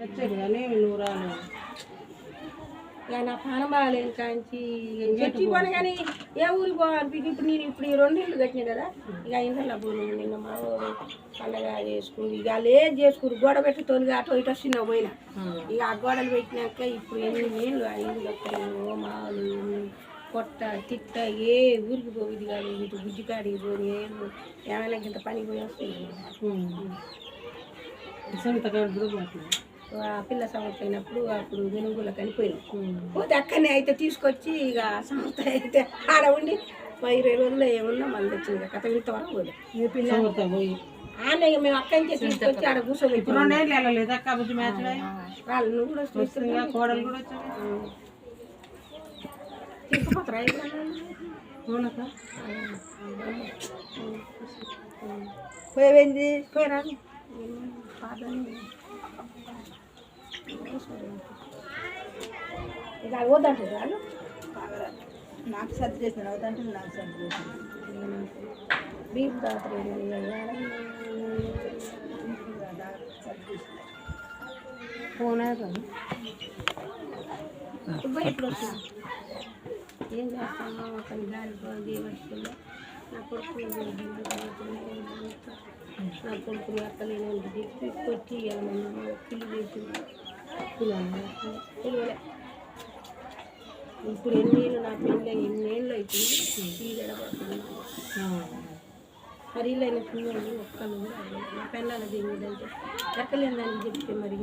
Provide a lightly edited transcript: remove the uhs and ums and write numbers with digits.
వచ్చాడు కానీ నువ్వు రాలేదు. ఇక నా పానం బాగాలేదు కాంచి చర్చి పోను కానీ ఏ ఊరికి పోవాలి. ఇప్పుడు నేను ఇప్పుడు ఈ 2 ఇళ్ళు కట్టినా కదా, ఇక ఇంట్లో పోను. నిన్న మా ఊరు పండగ చేసుకుంది, ఇక వాళ్ళు ఏం చేసుకురు గోడ పెట్టి తొలిగా అటు ఇటు చిన్న పోయినా. ఇక ఆ గోడలు పెట్టినాక ఇప్పుడు 8 ఏళ్ళు ఆ ఇల్లు కట్టాను. మాలు కొట్ట తిట్ట ఏ ఊరికి పోయేది కాదు. ఇటు గుజ్జికాడికి పోయి ఏమైనా ఇంత పని పోయి వస్తుంది. ఆ పిల్ల సంస్థ అయినప్పుడు అప్పుడు వెనుగులకు వెళ్ళిపోయినాం. పోతే అక్కడనే అయితే తీసుకొచ్చి ఇక సంస్థ అయితే ఆడ ఉండి 20 రోజుల్లో ఏమన్నా మళ్ళీ వచ్చింది కథ ఇంతవరకు పోయి మీ పిల్ల పోయి ఆమె మేము అక్కడి నుంచి తీసుకొచ్చి ఆడ కూర్చోబెట్టి 2 ఏళ్ళు వెళ్ళలేదు అక్క బుజ్జి మ్యాచ్ వాళ్ళు నువ్వు కూడా చూస్తున్నా కోడలు కూడా వచ్చాడు. తీసుకుపోతారా పోయింది పోయిరా ఇక వద్దంటారు వాళ్ళు. నాకు సర్ది చేసిన వద్దంటే నాకు సర్ది చేసిన బీప్ తాగుతారు. ఫోన్ ఇప్పుడు వస్తుంది. ఏం చేస్తామో ఒక గాలి వస్తుందో నా కొడుకు నా కొడుకుని అక్కలేని తీసుకొచ్చి పిల్లి చేసి పిల్లలే ఇప్పుడు 8 ఏళ్ళు నా పిల్ల 8 ఏళ్ళు అవుతుంది. తీగడబడుతుంది మరి ఇల్లు అయిన పిల్లలు ఒక్కళ్ళు కూడా నా పిల్లలు దీని అంటే ఎక్కలేని దానికి చెప్తే మరి